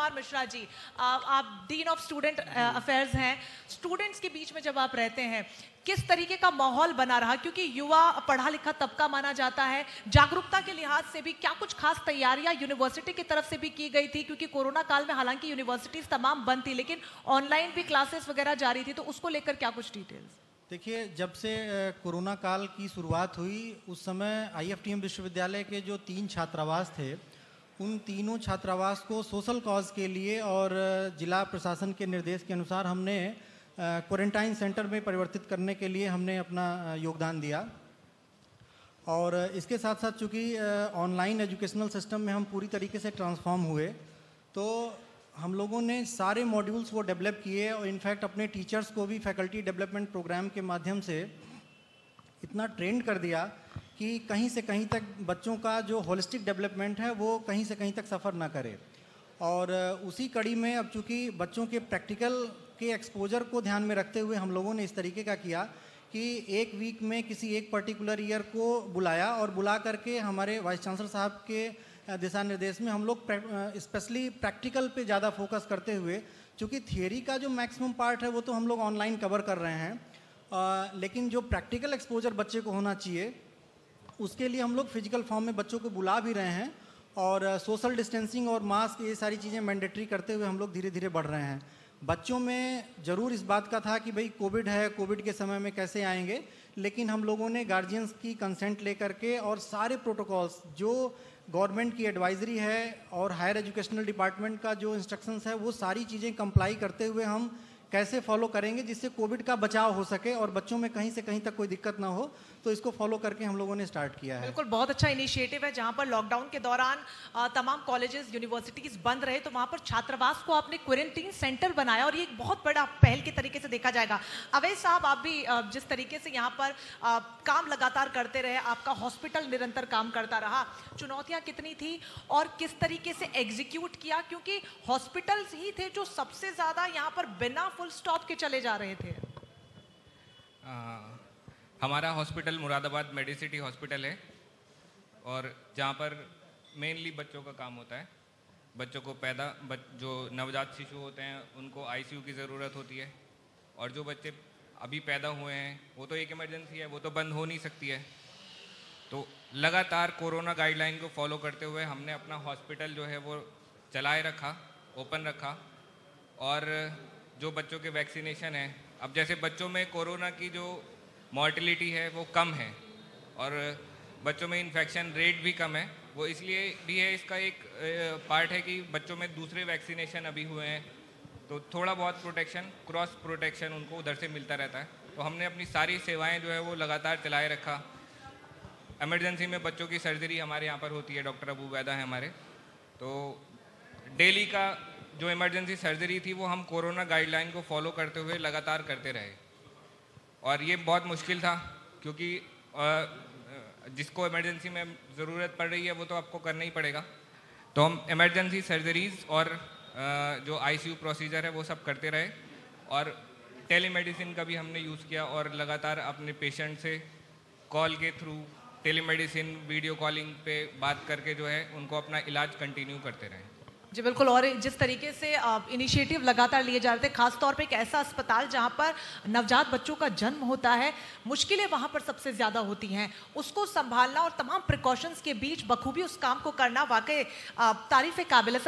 कुमार मिश्रा जी, आप dean of student affairs हैं। Students के बीच में जब आप रहते हैं, किस तरीके का माहौल बना रहा, क्योंकि युवा पढ़ा लिखा तबका माना जाता है, जागरूकता के लिहाज से भी क्या कुछ खास तैयारियां यूनिवर्सिटी की तरफ से भी की गई थी? क्योंकि कोरोना काल में हालांकि यूनिवर्सिटीज तमाम बंद थी, लेकिन ऑनलाइन भी क्लासेस वगैरह जारी थी, तो उसको लेकर क्या कुछ डिटेल्स? देखिए, जब से कोरोना काल की शुरुआत हुई उस समय IFTM विश्वविद्यालय के जो 3 छात्रावास थे, उन तीनों छात्रावास को सोशल कॉज के लिए और जिला प्रशासन के निर्देश के अनुसार हमने क्वारंटाइन सेंटर में परिवर्तित करने के लिए हमने अपना योगदान दिया। और इसके साथ साथ चूँकि ऑनलाइन एजुकेशनल सिस्टम में हम पूरी तरीके से ट्रांसफॉर्म हुए, तो हम लोगों ने सारे मॉड्यूल्स वो डेवलप किए और इनफैक्ट अपने टीचर्स को भी फैकल्टी डेवलपमेंट प्रोग्राम के माध्यम से इतना ट्रेंड कर दिया कि कहीं से कहीं तक बच्चों का जो होलिस्टिक डेवलपमेंट है वो कहीं से कहीं तक सफ़र ना करे। और उसी कड़ी में अब चूँकि बच्चों के प्रैक्टिकल के एक्सपोजर को ध्यान में रखते हुए हम लोगों ने इस तरीके का किया कि एक वीक में किसी एक पर्टिकुलर ईयर को बुलाया और बुला करके हमारे वाइस चांसलर साहब के दिशा निर्देश में हम लोग स्पेशली प्रैक्टिकल पे ज़्यादा फोकस करते हुए, चूँकि थियरी का जो मैक्सिमम पार्ट है वो तो हम लोग ऑनलाइन कवर कर रहे हैं, लेकिन जो प्रैक्टिकल एक्सपोजर बच्चे को होना चाहिए उसके लिए हम लोग फिजिकल फॉर्म में बच्चों को बुला भी रहे हैं और सोशल डिस्टेंसिंग और मास्क ये सारी चीज़ें मैंडेटरी करते हुए हम लोग धीरे धीरे बढ़ रहे हैं। बच्चों में ज़रूर इस बात का था कि भाई कोविड है, कोविड के समय में कैसे आएंगे, लेकिन हम लोगों ने गार्जियंस की कंसेंट लेकर के और सारे प्रोटोकॉल्स जो गवर्नमेंट की एडवाइजरी है और हायर एजुकेशनल डिपार्टमेंट का जो इंस्ट्रक्शंस है वो सारी चीज़ें कंप्लाई करते हुए हम कैसे फॉलो करेंगे जिससे कोविड का बचाव हो सके और बच्चों में कहीं से कहीं तक कोई दिक्कत ना हो, तो इसको फॉलो करके हम लोगों ने स्टार्ट किया है। बिल्कुल, बहुत अच्छा इनिशिएटिव है। जहां पर लॉकडाउन के दौरान तमाम कॉलेजेस यूनिवर्सिटीज बंद रहे, तो वहां पर छात्रावास को आपने क्वारंटीन सेंटर बनाया और ये एक बहुत बड़ा पहल के तरीके से देखा जाएगा। अवैध साहब, आप भी जिस तरीके से यहाँ पर काम लगातार करते रहे, आपका हॉस्पिटल निरंतर काम करता रहा, चुनौतियाँ कितनी थी और किस तरीके से एग्जीक्यूट किया? क्योंकि हॉस्पिटल्स ही थे जो सबसे ज़्यादा यहाँ पर बिना फुल स्टॉप के चले जा रहे थे। हमारा हॉस्पिटल मुरादाबाद मेडिसिटी हॉस्पिटल है और जहाँ पर मेनली बच्चों का काम होता है। बच्चों को जो नवजात शिशु होते हैं उनको ICU की ज़रूरत होती है, और जो बच्चे अभी पैदा हुए हैं वो तो एक इमरजेंसी है, वो तो बंद हो नहीं सकती है। तो लगातार कोरोना गाइडलाइन को फॉलो करते हुए हमने अपना हॉस्पिटल जो है वो चलाए रखा, ओपन रखा। और जो बच्चों के वैक्सीनेशन है, अब जैसे बच्चों में कोरोना की जो मॉर्टिलिटी है वो कम है और बच्चों में इन्फेक्शन रेट भी कम है, वो इसलिए भी है, इसका एक पार्ट है कि बच्चों में दूसरे वैक्सीनेशन अभी हुए हैं, तो थोड़ा बहुत प्रोटेक्शन, क्रॉस प्रोटेक्शन उनको उधर से मिलता रहता है। तो हमने अपनी सारी सेवाएं जो है वो लगातार चलाए रखा। इमरजेंसी में बच्चों की सर्जरी हमारे यहाँ पर होती है, डॉक्टर अबू वैदा है हमारे, तो डेली का जो इमरजेंसी सर्जरी थी वो हम कोरोना गाइडलाइन को फॉलो करते हुए लगातार करते रहे। और ये बहुत मुश्किल था क्योंकि जिसको इमरजेंसी में ज़रूरत पड़ रही है वो तो आपको करना ही पड़ेगा। तो हम इमरजेंसी सर्जरीज़ और जो ICU प्रोसीजर है वो सब करते रहे, और टेलीमेडिसिन का भी हमने यूज़ किया और लगातार अपने पेशेंट से कॉल के थ्रू, टेलीमेडिसिन, वीडियो कॉलिंग पे बात करके जो है उनको अपना इलाज कंटिन्यू करते रहे। जी बिल्कुल, और जिस तरीके से इनिशिएटिव लगातार लिए जा रहे थे, खासतौर पे एक ऐसा अस्पताल जहां पर नवजात बच्चों का जन्म होता है, मुश्किलें वहां पर सबसे ज़्यादा होती हैं, उसको संभालना और तमाम प्रिकॉशंस के बीच बखूबी उस काम को करना वाकई तारीफ़ काबिल है।